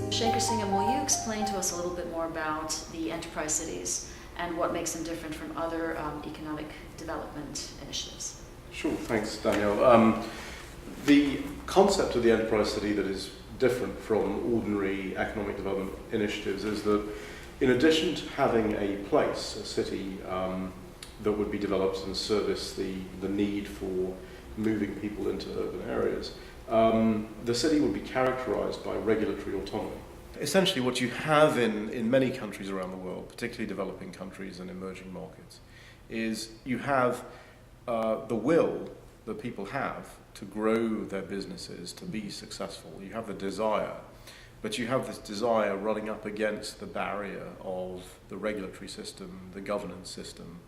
Shanker, Singham, will you explain to us a little bit more about the enterprise cities and what makes them different from other economic development initiatives? Sure, thanks, Danielle. The concept of the enterprise city that is different from ordinary economic development initiatives is that in addition to having a place, a city, that would be developed and service the need for moving people into urban areas, the city would be characterized by regulatory autonomy. Essentially what you have in many countries around the world, particularly developing countries and emerging markets, is you have the will that people have to grow their businesses, to be successful. You have the desire, but you have this desire running up against the barrier of the regulatory system, the governance system,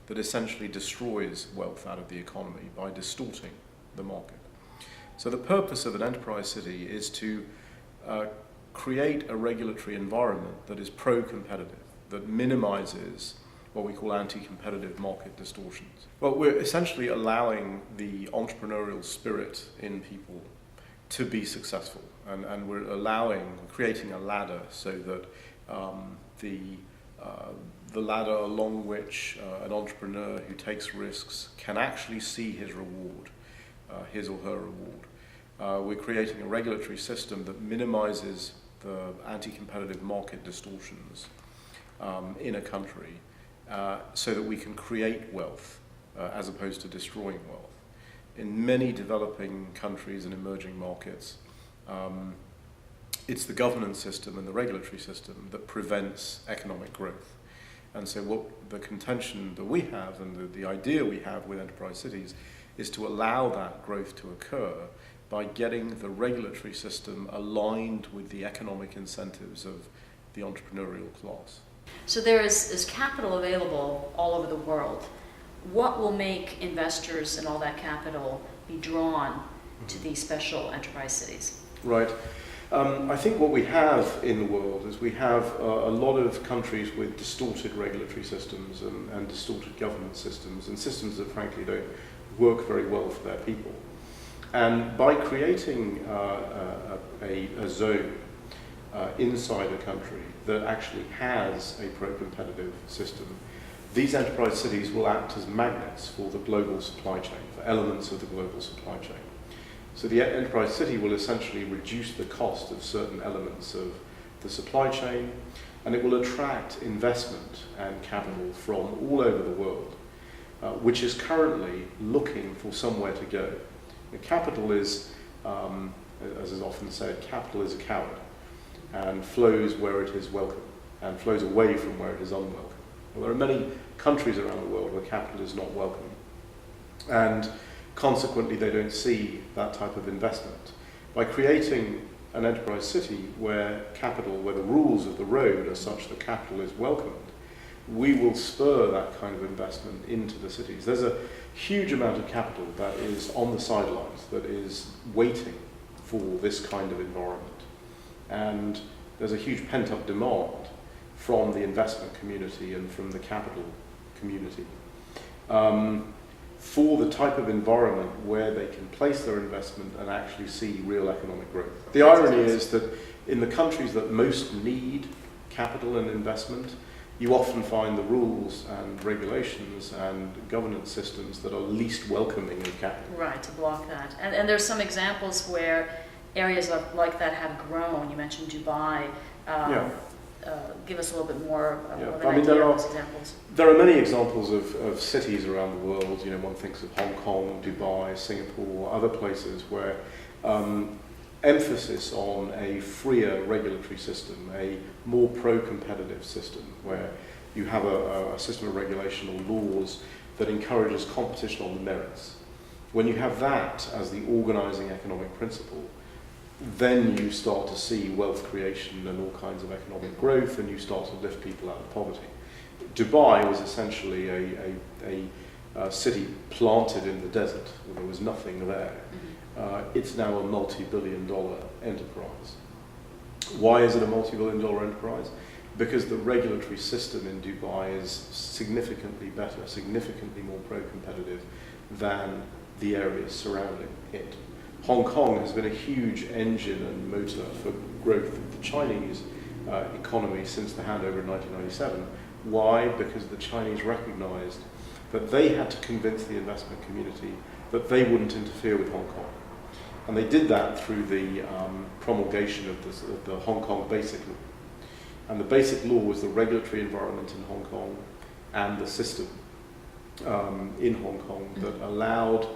that essentially destroys wealth out of the economy by distorting the market. So the purpose of an enterprise city is to create a regulatory environment that is pro-competitive, that minimizes what we call anti-competitive market distortions. Well, we're essentially allowing the entrepreneurial spirit in people to be successful, and we're creating a ladder so that the ladder along which an entrepreneur who takes risks can actually see his reward, his or her reward. We're creating a regulatory system that minimizes the anti-competitive market distortions in a country so that we can create wealth as opposed to destroying wealth. In many developing countries and emerging markets, it's the governance system and the regulatory system that prevents economic growth. And so what the contention that we have and the idea we have with enterprise cities is to allow that growth to occur by getting the regulatory system aligned with the economic incentives of the entrepreneurial class. So there is capital available all over the world. What will make investors and all that capital be drawn to these special enterprise cities? Right. I think what we have in the world is we have a lot of countries with distorted regulatory systems and distorted governance systems, and systems that frankly don't work very well for their people. And by creating a zone inside a country that actually has a pro-competitive system, these enterprise cities will act as magnets for the global supply chain, for elements of the global supply chain. So the enterprise city will essentially reduce the cost of certain elements of the supply chain, and it will attract investment and capital from all over the world, which is currently looking for somewhere to go. The capital is, as is often said, capital is a coward and flows where it is welcome and flows away from where it is unwelcome. Well, there are many countries around the world where capital is not welcome, and consequently they don't see that type of investment. By creating an enterprise city where the rules of the road are such that capital is welcomed, we will spur that kind of investment into the cities. There's a huge amount of capital that is on the sidelines, that is waiting for this kind of environment. And there's a huge pent-up demand from the investment community and from the capital community for the type of environment where they can place their investment and actually see real economic growth. The irony is that in the countries that most need capital and investment, you often find the rules and regulations and governance systems that are least welcoming of capital. Right, to block that. And there's some examples where areas like that have grown. You mentioned Dubai. Give us a little bit more of an idea of those examples. There are many examples of cities around the world. You know, one thinks of Hong Kong, Dubai, Singapore, other places where emphasis on a freer regulatory system, a more pro-competitive system, where you have a system of regulation or laws that encourages competition on the merits. When you have that as the organizing economic principle, then you start to see wealth creation and all kinds of economic growth, and you start to lift people out of poverty. Dubai was essentially a city planted in the desert where there was nothing there. It's now a multi-billion-dollar enterprise. Why is it a multi-billion-dollar enterprise? because the regulatory system in Dubai is significantly better, significantly more pro-competitive than the areas surrounding it. Hong Kong has been a huge engine and motor for growth of the Chinese economy since the handover in 1997. Why? Because the Chinese recognized that they had to convince the investment community that they wouldn't interfere with Hong Kong. And they did that through the promulgation of the Hong Kong Basic Law. And the Basic Law was the regulatory environment in Hong Kong and the system in Hong Kong that allowed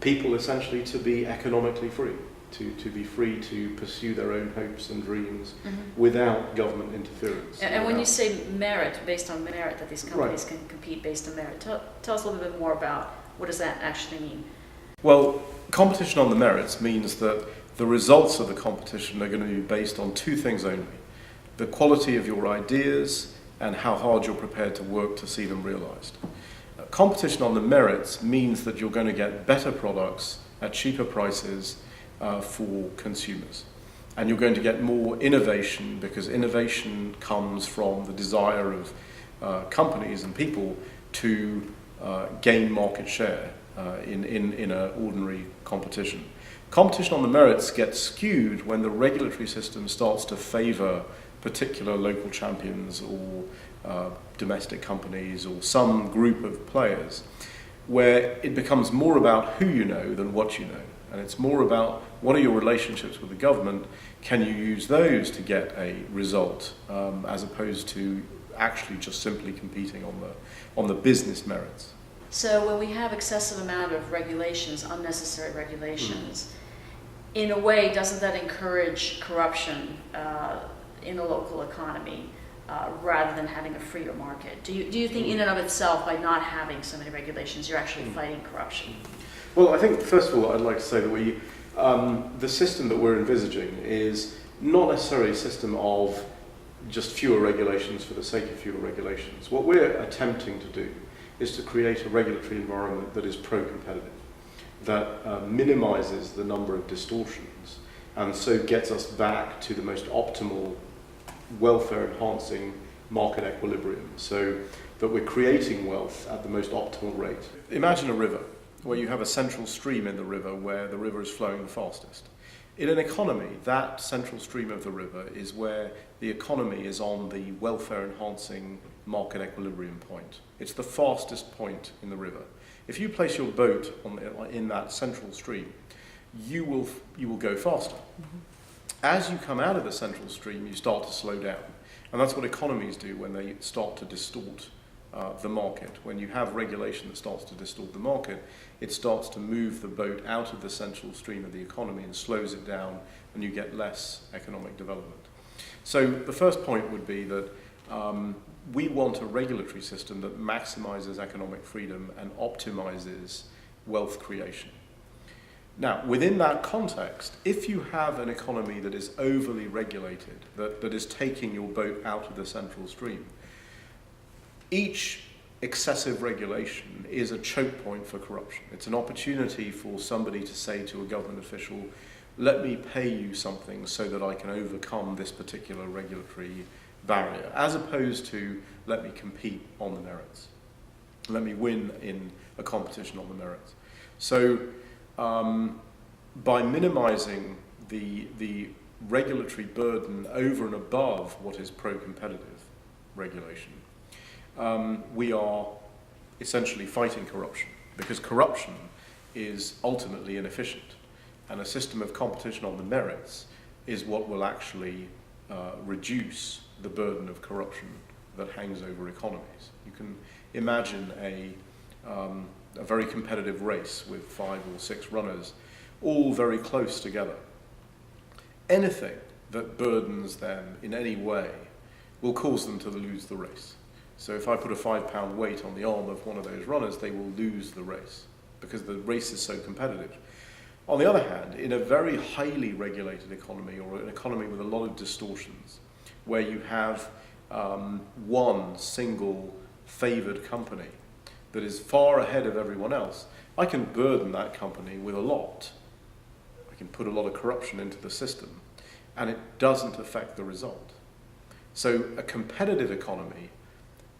people essentially to be economically free, to be free to pursue their own hopes and dreams without government interference. And when you say merit, based on merit, that these companies can compete based on merit, tell us a little bit more about what does that actually mean? Well, competition on the merits means that the results of the competition are going to be based on two things only: the quality of your ideas and how hard you're prepared to work to see them realized. Competition on the merits means that you're going to get better products at cheaper prices for consumers. And you're going to get more innovation, because innovation comes from the desire of companies and people to gain market share in an ordinary competition. Competition on the merits gets skewed when the regulatory system starts to favour particular local champions or domestic companies or some group of players, where it becomes more about who you know than what you know. And it's more about what are your relationships with the government, can you use those to get a result, as opposed to actually just simply competing on the business merits. So when we have excessive amount of regulations, unnecessary regulations, in a way, doesn't that encourage corruption in the local economy rather than having a freer market? Do you think in and of itself, by not having so many regulations, you're actually fighting corruption? Well, I think, first of all, I'd like to say that the system that we're envisaging is not necessarily a system of just fewer regulations for the sake of fewer regulations. What we're attempting to do is to create a regulatory environment that is pro-competitive, that minimizes the number of distortions, and so gets us back to the most optimal welfare-enhancing market equilibrium, so that we're creating wealth at the most optimal rate. Imagine a river where you have a central stream in the river where the river is flowing the fastest. In an economy, that central stream of the river is where the economy is on the welfare-enhancing market equilibrium point. It's the fastest point in the river. If you place your boat in that central stream, you will go faster. As you come out of the central stream, you start to slow down. And that's what economies do when they start to distort the market. When you have regulation that starts to distort the market, it starts to move the boat out of the central stream of the economy and slows it down, and you get less economic development. So the first point would be that we want a regulatory system that maximizes economic freedom and optimizes wealth creation. Now, within that context, if you have an economy that is overly regulated, that is taking your boat out of the central stream, each excessive regulation is a choke point for corruption. It's an opportunity for somebody to say to a government official, let me pay you something so that I can overcome this particular regulatory barrier, as opposed to let me compete on the merits. Let me win in a competition on the merits. So by minimizing the regulatory burden over and above what is pro-competitive regulation, we are essentially fighting corruption, because corruption is ultimately inefficient, and a system of competition on the merits is what will actually reduce the burden of corruption that hangs over economies. You can imagine a very competitive race with 5 or 6 runners, all very close together. Anything that burdens them in any way will cause them to lose the race. So if I put a 5-pound weight on the arm of one of those runners, they will lose the race because the race is so competitive. On the other hand, in a very highly regulated economy, or an economy with a lot of distortions, where you have one single favoured company that is far ahead of everyone else, I can burden that company with a lot. I can put a lot of corruption into the system, and it doesn't affect the result. So a competitive economy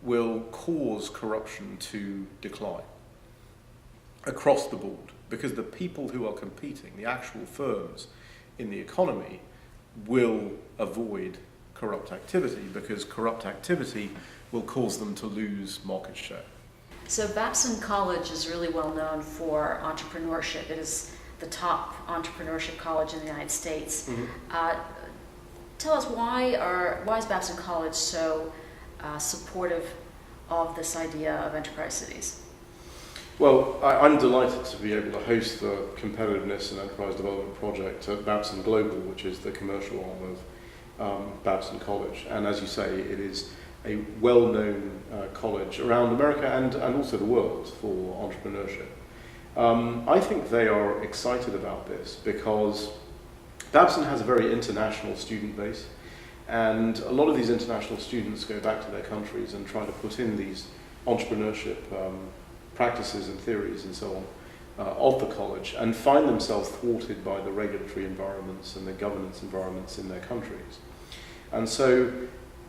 will cause corruption to decline across the board, because the people who are competing, the actual firms in the economy, will avoid corrupt activity, because corrupt activity will cause them to lose market share. So Babson College is really well known for entrepreneurship. It is the top entrepreneurship college in the United States. Tell us, why is Babson College so supportive of this idea of enterprise cities? Well, I'm delighted to be able to host the Competitiveness and Enterprise Development Project at Babson Global, which is the commercial arm of Babson College. And as you say, it is a well-known college around America and also the world for entrepreneurship. I think they are excited about this because Babson has a very international student base, and a lot of these international students go back to their countries and try to put in these entrepreneurship practices and theories and so on of the college, and find themselves thwarted by the regulatory environments and the governance environments in their countries. And so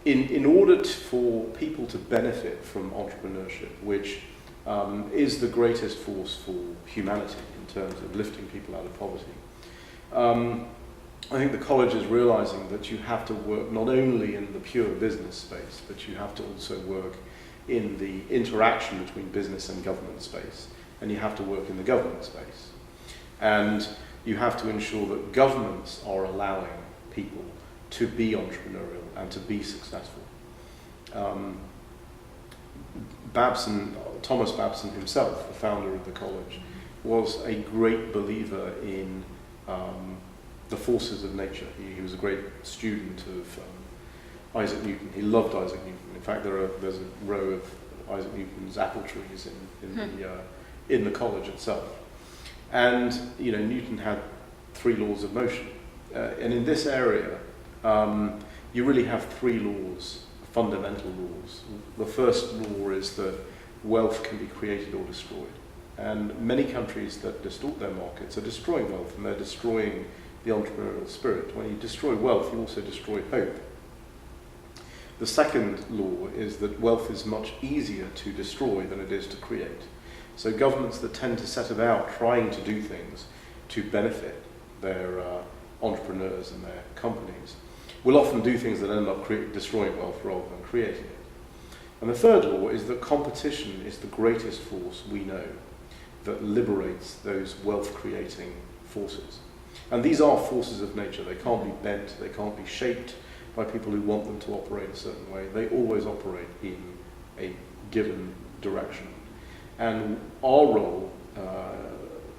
in order for people to benefit from entrepreneurship, which is the greatest force for humanity in terms of lifting people out of poverty, I think the college is realizing that you have to work not only in the pure business space, but you have to also work in the interaction between business and government space, and you have to work in the government space. And you have to ensure that governments are allowing people to be entrepreneurial and to be successful. Thomas Babson himself, the founder of the college, was a great believer in the forces of nature. He was a great student of Isaac Newton. He loved Isaac Newton. In fact, there's a row of Isaac Newton's apple trees in the college itself. And Newton had 3 laws of motion. And in this area, you really have 3 laws, fundamental laws. The first law is that wealth can be created or destroyed. And many countries that distort their markets are destroying wealth, and they're destroying the entrepreneurial spirit. When you destroy wealth, you also destroy hope. The second law is that wealth is much easier to destroy than it is to create. So governments that tend to set about trying to do things to benefit their entrepreneurs and their companies will often do things that end up destroying wealth rather than creating it. And the third law is that competition is the greatest force we know that liberates those wealth-creating forces. And these are forces of nature. They can't be bent, they can't be shaped by people who want them to operate a certain way. They always operate in a given direction. And our role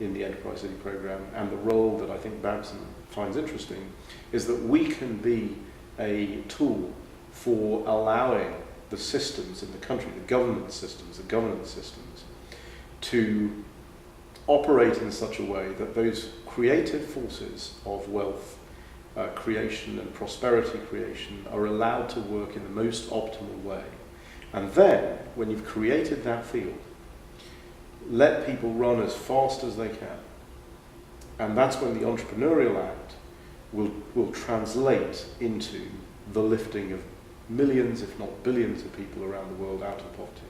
in the Enterprise City Programme, and the role that I think Babson finds interesting, is that we can be a tool for allowing the systems in the country, the government systems, the governance systems, to operate in such a way that those creative forces of wealth creation and prosperity creation are allowed to work in the most optimal way. And then, when you've created that field, let people run as fast as they can. And that's when the entrepreneurial act will translate into the lifting of millions, if not billions, of people around the world out of poverty.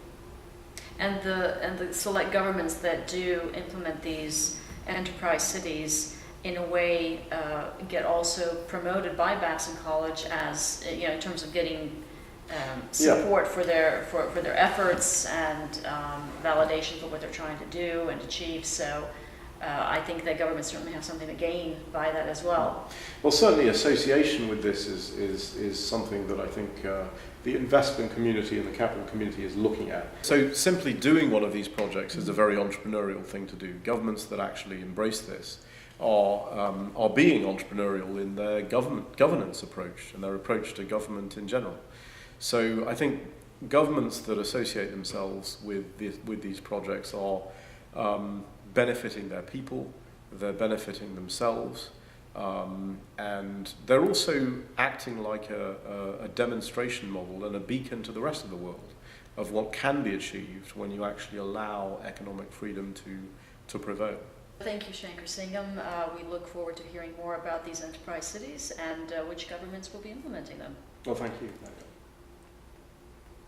And the select governments that do implement these enterprise cities, in a way, get also promoted by Babson College as in terms of getting support for their efforts and validation for what they're trying to do and achieve. So I think that governments certainly have something to gain by that as well. Well, certainly association with this is something that I think the investment community and the capital community is looking at. So simply doing one of these projects is a very entrepreneurial thing to do. Governments that actually embrace this are being entrepreneurial in their governance approach and their approach to government in general. So I think governments that associate themselves with these projects are benefiting their people, they're benefiting themselves, and they're also acting like a demonstration model and a beacon to the rest of the world of what can be achieved when you actually allow economic freedom to prevail. Thank you, Shanker Singham. We look forward to hearing more about these enterprise cities and which governments will be implementing them. Well, thank you.